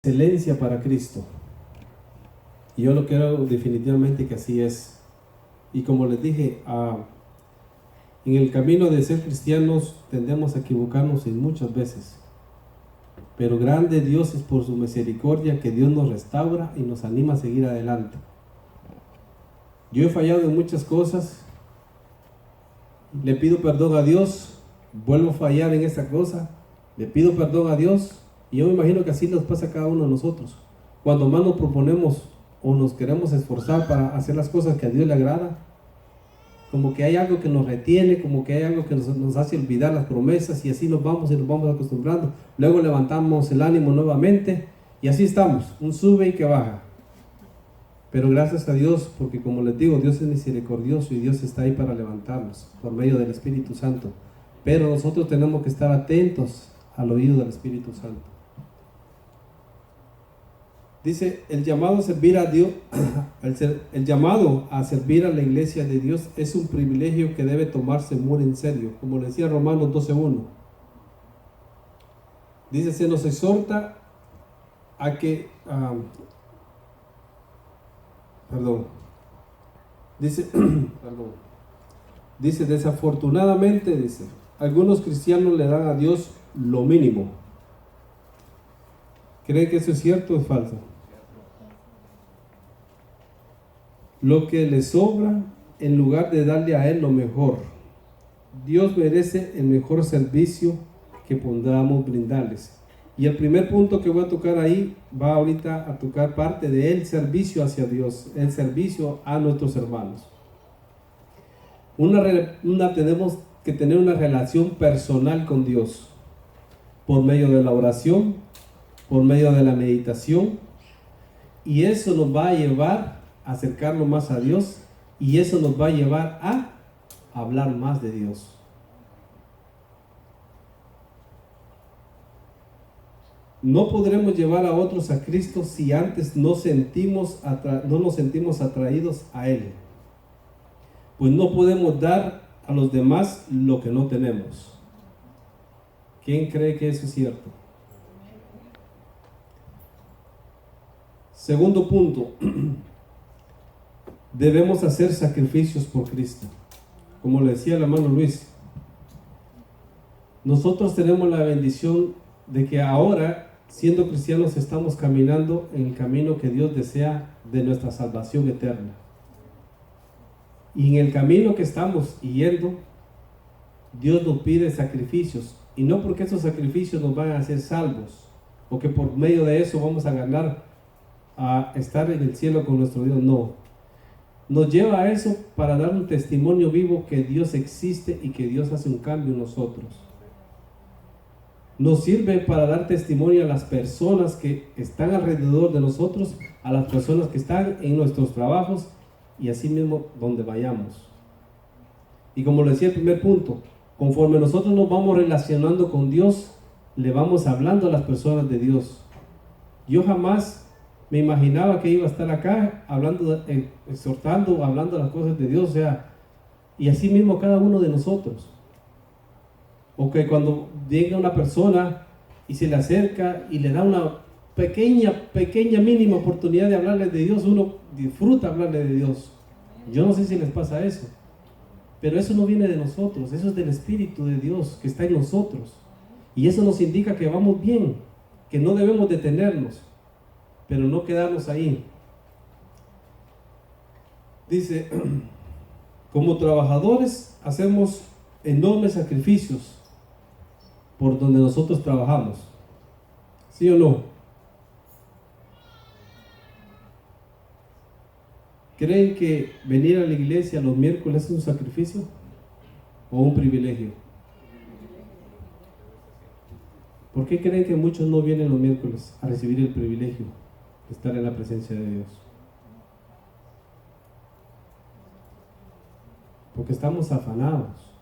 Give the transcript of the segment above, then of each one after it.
excelencia para Cristo. Y yo lo creo definitivamente que así es. Y como les dije, en el camino de ser cristianos tendemos a equivocarnos en muchas veces. Pero grande Dios es por su misericordia que Dios nos restaura y nos anima a seguir adelante. Yo he fallado en muchas cosas. Le pido perdón a Dios. Vuelvo a fallar en esta cosa. Le pido perdón a Dios. Y yo me imagino que así nos pasa a cada uno de nosotros. Cuando más nos proponemos o nos queremos esforzar para hacer las cosas que a Dios le agrada, como que hay algo que nos retiene, como que hay algo que nos hace olvidar las promesas, y así nos vamos acostumbrando. Luego levantamos el ánimo nuevamente y así estamos, un sube y que baja. Pero gracias a Dios, porque como les digo, Dios es misericordioso y Dios está ahí para levantarnos por medio del Espíritu Santo. Pero nosotros tenemos que estar atentos al oído del Espíritu Santo. Dice, el llamado a servir a Dios, el llamado a servir a la iglesia de Dios es un privilegio que debe tomarse muy en serio, como decía Romanos 12:1. Dice, se nos exhorta a que, dice, desafortunadamente, dice, algunos cristianos le dan a Dios lo mínimo. ¿Creen que eso es cierto o es falso? Lo que le sobra en lugar de darle a Él lo mejor. Dios merece el mejor servicio que podamos brindarles. Y el primer punto que voy a tocar ahí va ahorita a tocar parte del servicio hacia Dios, el servicio a nuestros hermanos. Tenemos que tener una relación personal con Dios por medio de la oración, por medio de la meditación, y eso nos va a llevar a acercarnos más a Dios, y eso nos va a llevar a hablar más de Dios. No podremos llevar a otros a Cristo si antes no nos sentimos atraídos a Él. Pues no podemos dar a los demás lo que no tenemos. ¿Quién cree que eso es cierto? Segundo punto, debemos hacer sacrificios por Cristo. Como le decía el hermano Luis, nosotros tenemos la bendición de que ahora, siendo cristianos, estamos caminando en el camino que Dios desea de nuestra salvación eterna. Y en el camino que estamos yendo, Dios nos pide sacrificios, y no porque esos sacrificios nos van a hacer salvos, o que por medio de eso vamos a ganar a estar en el cielo con nuestro Dios. No, nos lleva a eso para dar un testimonio vivo que Dios existe y que Dios hace un cambio en nosotros. Nos sirve para dar testimonio a las personas que están alrededor de nosotros, a las personas que están en nuestros trabajos y así mismo donde vayamos. Y como le decía el primer punto, conforme nosotros nos vamos relacionando con Dios, le vamos hablando a las personas de Dios. Yo jamás me imaginaba que iba a estar acá hablando, exhortando, hablando las cosas de Dios, y así mismo cada uno de nosotros. O que cuando llega una persona y se le acerca y le da una pequeña mínima oportunidad de hablarle de Dios, uno disfruta hablarle de Dios. Yo no sé si les pasa eso, pero eso no viene de nosotros, eso es del Espíritu de Dios que está en nosotros. Y eso nos indica que vamos bien, que no debemos detenernos, pero no quedarnos ahí. Dice, como trabajadores hacemos enormes sacrificios por donde nosotros trabajamos. ¿Sí o no? ¿Creen que venir a la iglesia los miércoles es un sacrificio o un privilegio? ¿Por qué creen que muchos no vienen los miércoles a recibir el privilegio de estar en la presencia de Dios? Porque estamos afanados.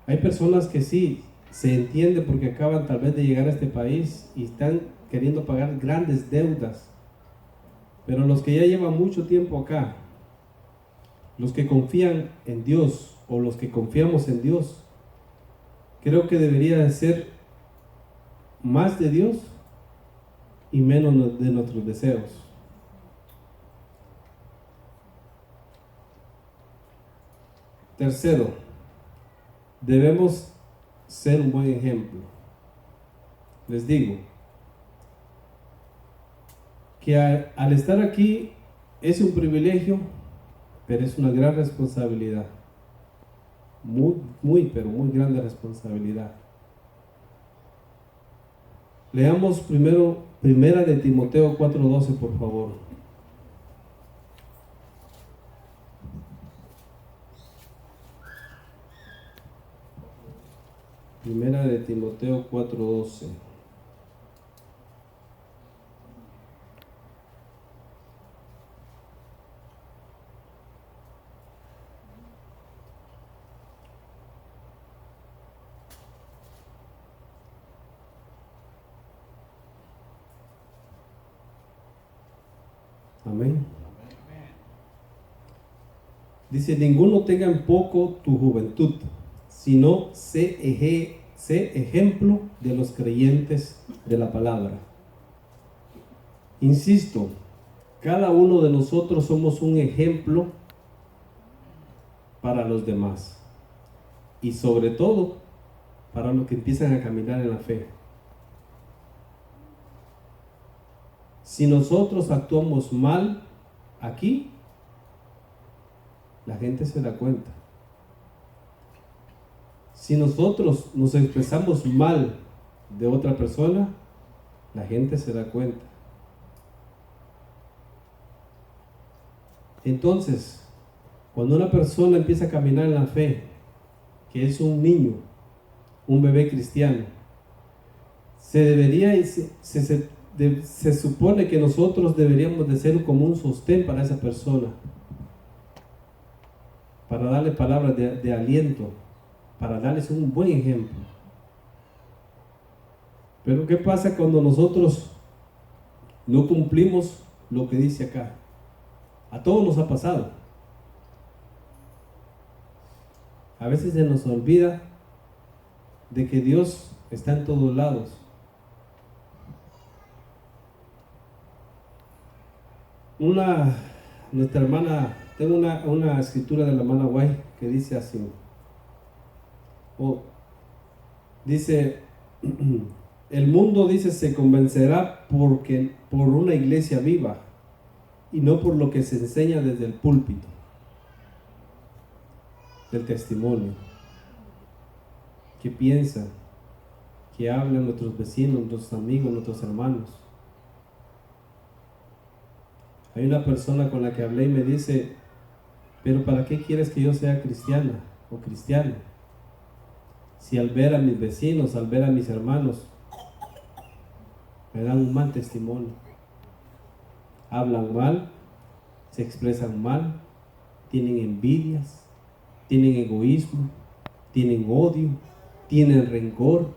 Hay personas que sí, se entiende porque acaban tal vez de llegar a este país y están queriendo pagar grandes deudas. Pero los que ya llevan mucho tiempo acá, los que confían en Dios o los que confiamos en Dios, creo que debería de ser más de Dios y menos de nuestros deseos. Tercero, debemos ser un buen ejemplo. Les digo que al estar aquí es un privilegio, pero es una gran responsabilidad. Pero muy grande responsabilidad. Leamos primero Primera de Timoteo 4:12, por favor. Primera de Timoteo 4:12. Amén. Dice, ninguno tenga en poco tu juventud, sino sé ejemplo de los creyentes de la palabra. Insisto, cada uno de nosotros somos un ejemplo para los demás. Y sobre todo, para los que empiezan a caminar en la fe. Si nosotros actuamos mal aquí, la gente se da cuenta. Si nosotros nos expresamos mal de otra persona, la gente se da cuenta. Entonces, cuando una persona empieza a caminar en la fe, que es un niño, un bebé cristiano, se supone que nosotros deberíamos de ser como un sostén para esa persona, para darle palabras de aliento, para darles un buen ejemplo. Pero ¿qué pasa cuando nosotros no cumplimos lo que dice acá? A todos nos ha pasado. A veces se nos olvida de que Dios está en todos lados. Nuestra hermana, tengo una escritura de la hermana White que dice así. Dice, el mundo, dice, se convencerá por una iglesia viva y no por lo que se enseña desde el púlpito, del testimonio. ¿Qué piensan? ¿Qué hablan nuestros vecinos, nuestros amigos, nuestros hermanos? Hay una persona con la que hablé y me dice, pero ¿para qué quieres que yo sea cristiana o cristiano? Si al ver a mis vecinos, al ver a mis hermanos, me dan un mal testimonio. Hablan mal, se expresan mal, tienen envidias, tienen egoísmo, tienen odio, tienen rencor.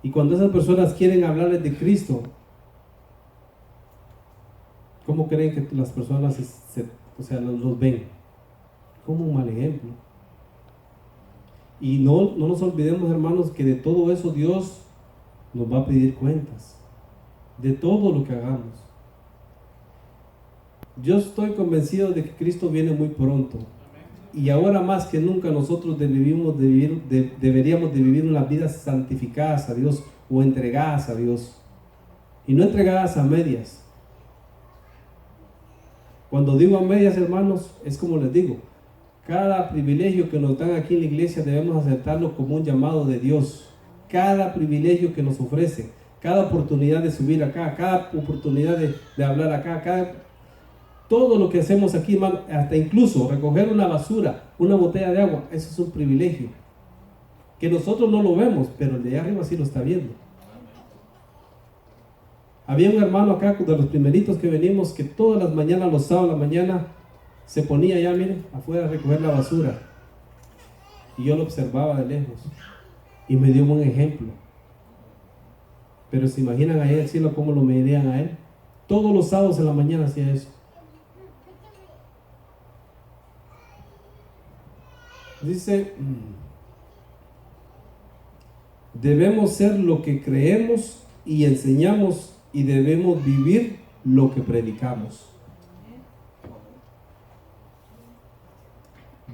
Y cuando esas personas quieren hablarles de Cristo, ¿cómo creen que las personas los ven? Como un mal ejemplo. Y no nos olvidemos, hermanos, que de todo eso Dios nos va a pedir cuentas. De todo lo que hagamos. Yo estoy convencido de que Cristo viene muy pronto. Y ahora más que nunca nosotros deberíamos de vivir unas vidas santificadas a Dios o entregadas a Dios. Y no entregadas a medias. Cuando digo a medias, hermanos, es como les digo. Cada privilegio que nos dan aquí en la iglesia debemos aceptarlo como un llamado de Dios. Cada privilegio que nos ofrece, cada oportunidad de subir acá, cada oportunidad de hablar acá, todo lo que hacemos aquí, hermano, hasta incluso recoger una basura, una botella de agua, eso es un privilegio. Que nosotros no lo vemos, pero el de allá arriba sí lo está viendo. Había un hermano acá de los primeritos que venimos que todas las mañanas, los sábados a la mañana, se ponía allá, miren, afuera a recoger la basura. Y yo lo observaba de lejos. Y me dio un buen ejemplo. Pero se imaginan ahí el cielo cómo lo medirían a él. Todos los sábados en la mañana hacía eso. Dice, Debemos ser lo que creemos y enseñamos, y debemos vivir lo que predicamos.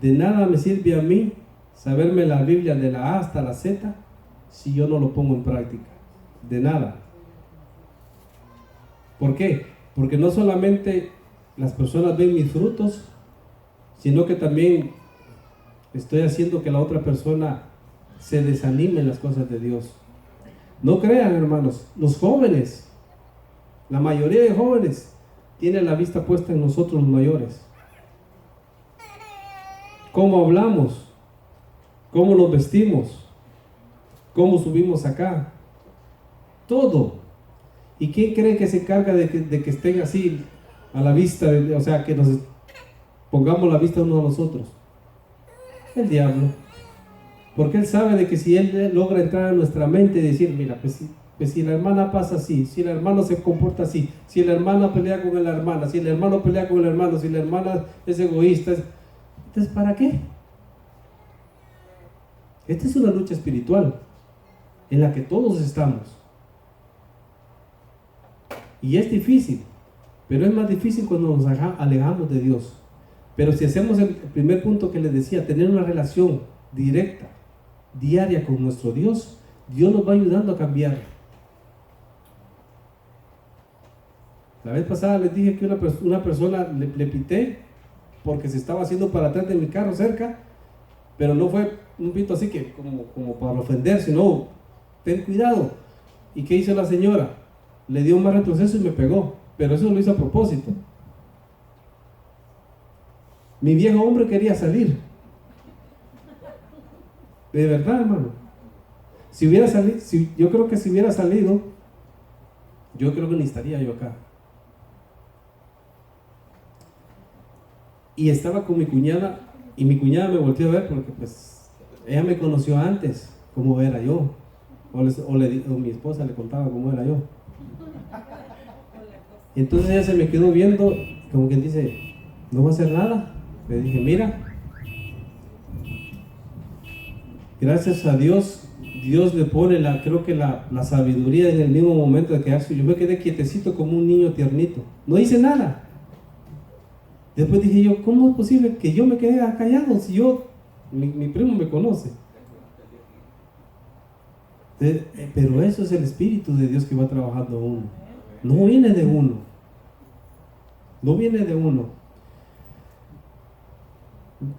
De nada me sirve a mí saberme la Biblia de la A hasta la Z si yo no lo pongo en práctica. De nada. ¿Por qué? Porque no solamente las personas ven mis frutos, sino que también estoy haciendo que la otra persona se desanime en las cosas de Dios. No crean, hermanos, los jóvenes, la mayoría de jóvenes tienen la vista puesta en nosotros los mayores. Cómo hablamos, cómo nos vestimos, cómo subimos acá, todo. ¿Y quién cree que se encarga de que estén así a la vista, o sea, que nos pongamos la vista unos a los otros? El diablo. Porque él sabe de que si él logra entrar a nuestra mente y decir, mira, pues si la hermana pasa así, si el hermano se comporta así, si la hermana pelea con la hermana, si el hermano pelea con el hermano, si la hermana es egoísta, entonces ¿para qué? Esta es una lucha espiritual en la que todos estamos. Y es difícil, pero es más difícil cuando nos alejamos de Dios. Pero si hacemos el primer punto que les decía, tener una relación directa, diaria con nuestro Dios, Dios nos va ayudando a cambiar. La vez pasada les dije que una persona le pité porque se estaba haciendo para atrás de mi carro cerca, pero no fue un pito así que como para ofender, sino ten cuidado. ¿Y qué hizo la señora? Le dio un más retroceso y me pegó, pero eso lo hizo a propósito. Mi viejo hombre quería salir. De verdad, hermano. Si hubiera salido, yo creo que si hubiera salido, yo creo que ni estaría yo acá. Y estaba con mi cuñada, y mi cuñada me volteó a ver porque pues ella me conoció antes, cómo era yo. O mi esposa le contaba cómo era yo. Y entonces ella se me quedó viendo, como quien dice, no va a hacer nada. Le dije, mira, gracias a Dios, Dios le pone creo que la sabiduría en el mismo momento de quedarse. Yo me quedé quietecito como un niño tiernito, no hice nada. Después dije yo, ¿cómo es posible que yo me quede callado si mi primo me conoce? Pero eso es el Espíritu de Dios que va trabajando uno. No viene de uno. No viene de uno.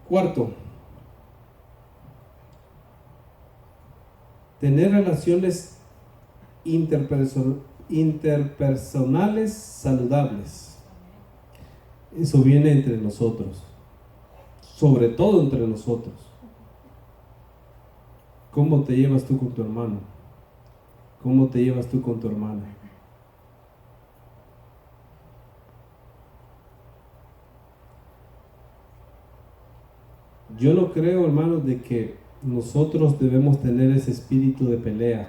Cuarto, tener relaciones interpersonales saludables. Eso viene entre nosotros, sobre todo entre nosotros. ¿Cómo te llevas tú con tu hermano? ¿Cómo te llevas tú con tu hermana? Yo no creo, hermanos, de que nosotros debemos tener ese espíritu de pelea,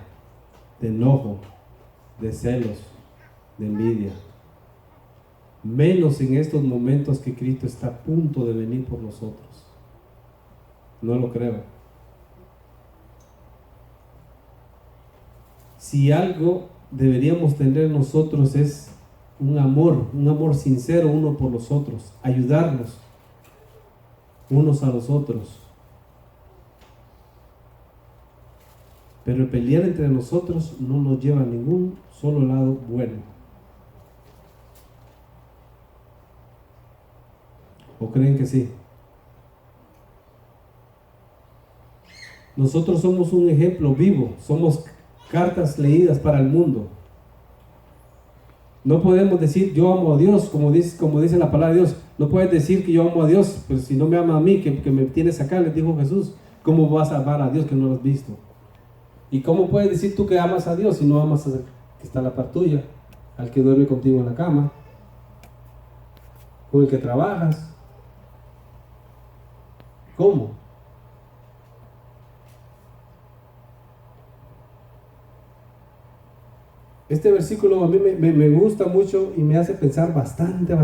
de enojo, de celos, de envidia. Menos en estos momentos que Cristo está a punto de venir por nosotros. No lo creo. Si algo deberíamos tener nosotros es un amor sincero uno por los otros, ayudarnos unos a los otros. Pero el pelear entre nosotros no nos lleva a ningún solo lado bueno. ¿O creen que sí? Nosotros somos un ejemplo vivo, somos cartas leídas para el mundo. No podemos decir yo amo a Dios, como dice la palabra de Dios. No puedes decir que yo amo a Dios, pero si no me ama a mí, que me tienes acá, les dijo Jesús. ¿Cómo vas a amar a Dios que no lo has visto? ¿Y cómo puedes decir tú que amas a Dios si no amas al que está a la par tuya, al que duerme contigo en la cama, con el que trabajas? ¿Cómo? Este versículo a mí me gusta mucho y me hace pensar bastante.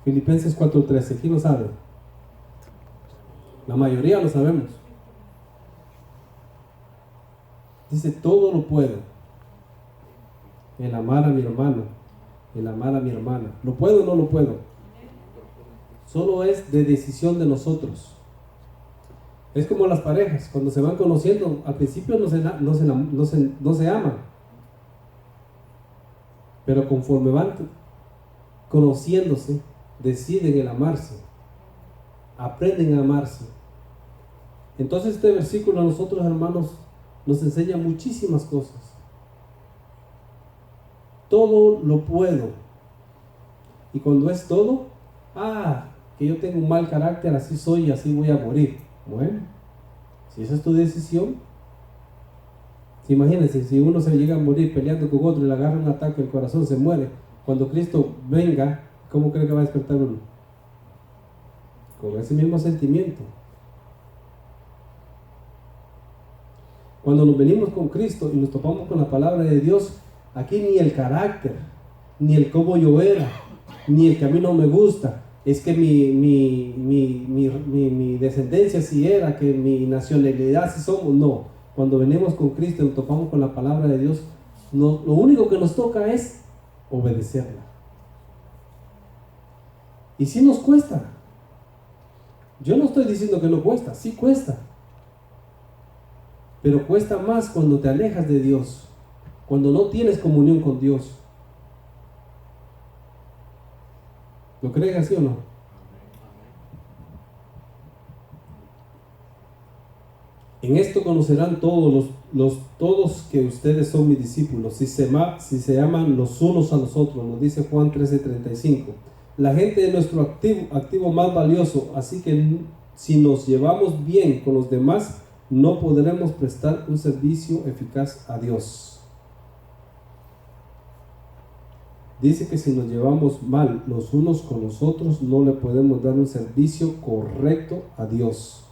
Filipenses 4:13, ¿quién lo sabe? La mayoría lo sabemos. Dice, todo lo puedo. El amar a mi hermano, el amar a mi hermana. ¿Lo puedo o no lo puedo? Solo es de decisión de nosotros. Es como las parejas, cuando se van conociendo, al principio no se aman. Pero conforme van conociéndose, deciden el amarse. Aprenden a amarse. Entonces este versículo a nosotros, hermanos, nos enseña muchísimas cosas. Todo lo puedo. Y cuando es todo, que yo tengo un mal carácter, así soy y así voy a morir. Bueno, si esa es tu decisión, imagínense, si uno se llega a morir peleando con otro y le agarra un ataque al corazón, se muere. Cuando Cristo venga, ¿cómo cree que va a despertar uno? Con ese mismo sentimiento. Cuando nos venimos con Cristo y nos topamos con la palabra de Dios, aquí ni el carácter, ni el cómo yo era, ni el que a mí no me gusta, es que mi descendencia sí era, que mi nacionalidad sí somos, no. Cuando venimos con Cristo y nos topamos con la palabra de Dios, lo único que nos toca es obedecerla. Y sí nos cuesta. Yo no estoy diciendo que no cuesta, sí cuesta. Pero cuesta más cuando te alejas de Dios, cuando no tienes comunión con Dios. ¿Lo creen así o no? En esto conocerán todos todos que ustedes son mis discípulos, si se aman los unos a los otros, nos dice Juan 13:35. La gente es nuestro activo más valioso, así que si nos llevamos bien con los demás, no podremos prestar un servicio eficaz a Dios. Dice que si nos llevamos mal los unos con los otros, no le podemos dar un servicio correcto a Dios.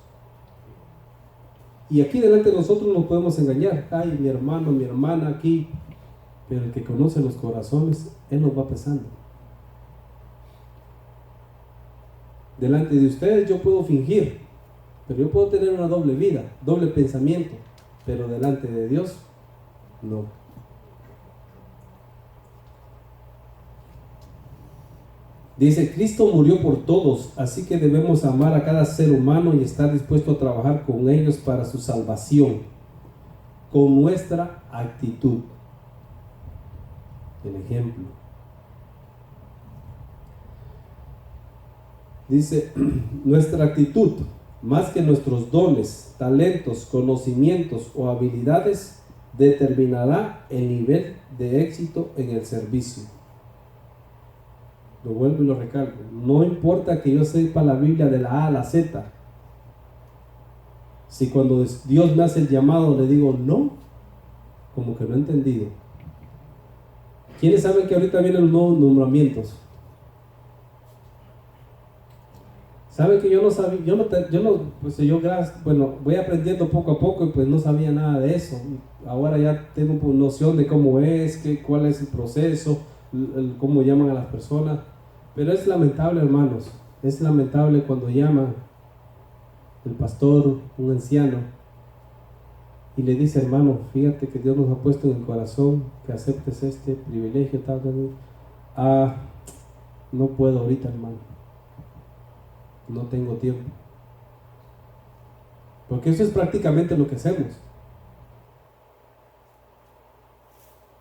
Y aquí delante de nosotros nos podemos engañar. Ay, mi hermano, mi hermana aquí. Pero el que conoce los corazones, Él nos va pesando. Delante de ustedes yo puedo fingir, pero yo puedo tener una doble vida, doble pensamiento, pero delante de Dios, no. Dice, Cristo murió por todos, así que debemos amar a cada ser humano y estar dispuesto a trabajar con ellos para su salvación, con nuestra actitud. El ejemplo. Dice, nuestra actitud, más que nuestros dones, talentos, conocimientos o habilidades, determinará el nivel de éxito en el servicio. Lo vuelvo y lo recalco. No importa que yo sepa la Biblia de la A a la Z. Si cuando Dios me hace el llamado le digo no, como que no he entendido. ¿Quiénes saben que ahorita vienen los nuevos nombramientos? ¿Saben que yo no sabía? Voy aprendiendo poco a poco y pues no sabía nada de eso. Ahora ya tengo noción de cómo es, cuál es el proceso, cómo llaman a las personas. Pero es lamentable, hermanos, es lamentable cuando llama el pastor, un anciano, y le dice, hermano, fíjate que Dios nos ha puesto en el corazón que aceptes este privilegio, tal. No puedo ahorita, hermano, no tengo tiempo. Porque eso es prácticamente lo que hacemos.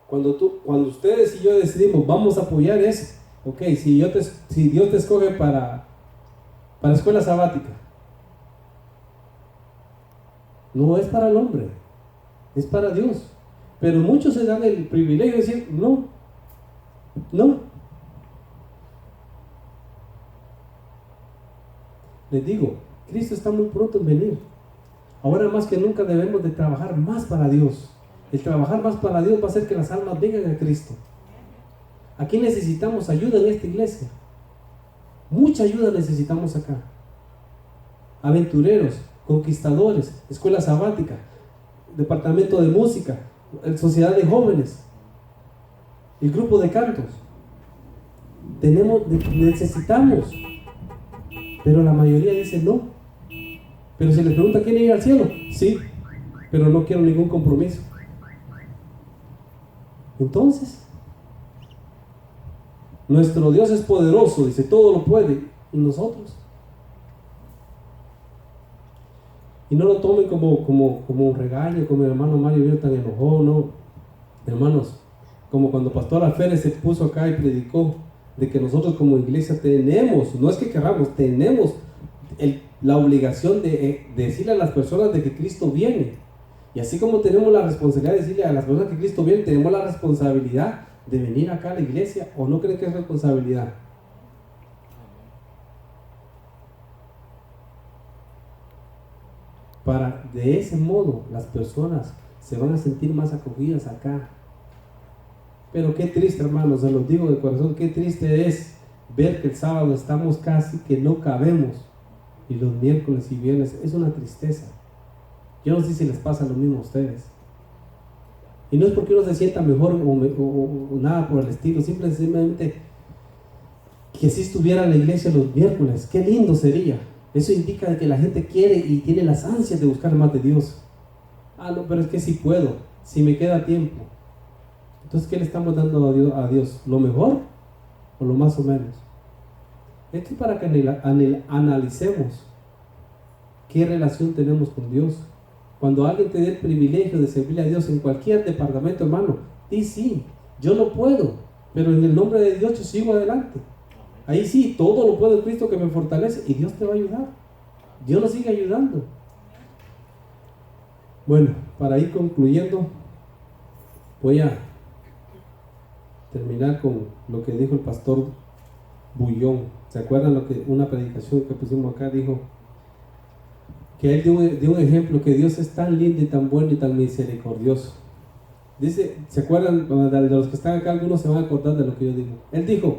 Cuando ustedes y yo decidimos, vamos a apoyar eso. Ok, si Dios te escoge para escuela sabática, no es para el hombre, es para Dios. Pero muchos se dan el privilegio de decir, no. Les digo, Cristo está muy pronto en venir. Ahora más que nunca debemos de trabajar más para Dios. El trabajar más para Dios va a hacer que las almas vengan a Cristo. Aquí necesitamos ayuda en esta iglesia. Mucha ayuda necesitamos acá. Aventureros, conquistadores, escuela sabática, departamento de música, sociedad de jóvenes, el grupo de cantos. Necesitamos. Pero la mayoría dice no. Pero si les pregunta, ¿quieren ir al cielo? Sí, pero no quiero ningún compromiso. Entonces, nuestro Dios es poderoso, dice, todo lo puede. ¿Y nosotros? Y no lo tomen como un regaño, como el hermano Mario vio tan enojado, no. Hermanos, como cuando Pastor Alférez se puso acá y predicó de que nosotros como iglesia tenemos, no es que queramos, tenemos la obligación de decirle a las personas de que Cristo viene. Y así como tenemos la responsabilidad de decirle a las personas que Cristo viene, tenemos la responsabilidad de venir acá a la iglesia. ¿O no creen que es responsabilidad? Para de ese modo las personas se van a sentir más acogidas acá. Pero qué triste, hermanos, se los digo de corazón, qué triste es ver que el sábado estamos casi que no cabemos y los miércoles y viernes, es una tristeza. Yo no sé si les pasa lo mismo a ustedes. Y no es porque uno se sienta mejor o nada por el estilo, simplemente que si estuviera en la iglesia los miércoles, qué lindo sería. Eso indica que la gente quiere y tiene las ansias de buscar más de Dios. Ah, no, pero es que si puedo, si me queda tiempo. Entonces, ¿qué le estamos dando a Dios? ¿Lo mejor o lo más o menos? Esto es para que analicemos qué relación tenemos con Dios. Cuando alguien te dé el privilegio de servirle a Dios en cualquier departamento, hermano, di sí, yo no puedo, pero en el nombre de Dios yo sigo adelante. Ahí sí, todo lo puedo en Cristo que me fortalece y Dios te va a ayudar. Dios nos sigue ayudando. Bueno, para ir concluyendo, voy a terminar con lo que dijo el pastor Bullón. ¿Se acuerdan una predicación que pusimos acá? Dijo que él dio un ejemplo, que Dios es tan lindo y tan bueno y tan misericordioso. Dice, ¿se acuerdan? De los que están acá, algunos se van a acordar de lo que yo digo. Él dijo,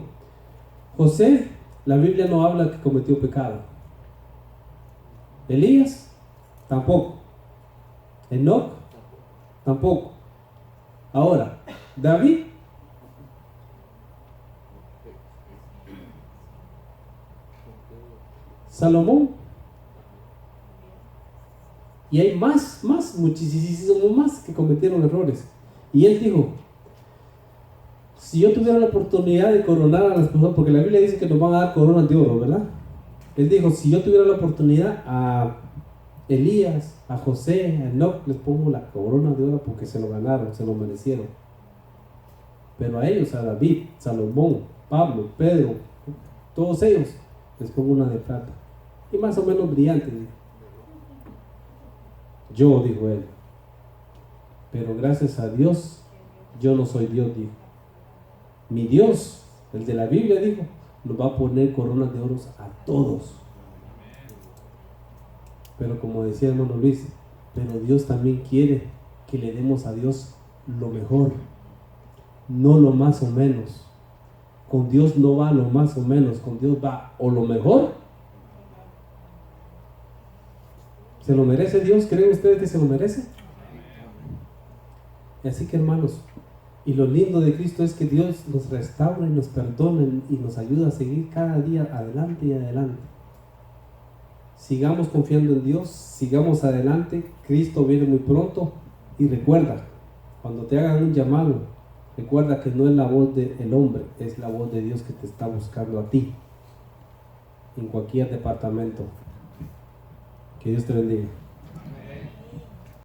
José, la Biblia no habla que cometió pecado. Elías, tampoco. Enoc, tampoco. Ahora, David, Salomón, y hay muchísimos más que cometieron errores. Y él dijo, si yo tuviera la oportunidad de coronar a las personas, porque la Biblia dice que nos van a dar coronas de oro, ¿verdad? Él dijo, si yo tuviera la oportunidad, a Elías, a José, a Enoc, les pongo la corona de oro porque se lo ganaron, se lo merecieron. Pero a ellos, a David, Salomón, Pablo, Pedro, todos ellos, les pongo una de plata. Y más o menos brillante. Yo, dijo él. Pero gracias a Dios, yo no soy Dios, dijo. Mi Dios, el de la Biblia, dijo, nos va a poner coronas de oro a todos. Pero como decía el hermano Luis, pero Dios también quiere que le demos a Dios lo mejor, no lo más o menos. Con Dios no va lo más o menos, con Dios va o lo mejor. ¿Se lo merece Dios? ¿Creen ustedes que se lo merece? Así que, hermanos, y lo lindo de Cristo es que Dios nos restaura y nos perdona y nos ayuda a seguir cada día adelante y adelante. Sigamos confiando en Dios, sigamos adelante. Cristo viene muy pronto. Y recuerda, cuando te hagan un llamado, recuerda que no es la voz del hombre, es la voz de Dios que te está buscando a ti, en cualquier departamento. Que Dios te bendiga.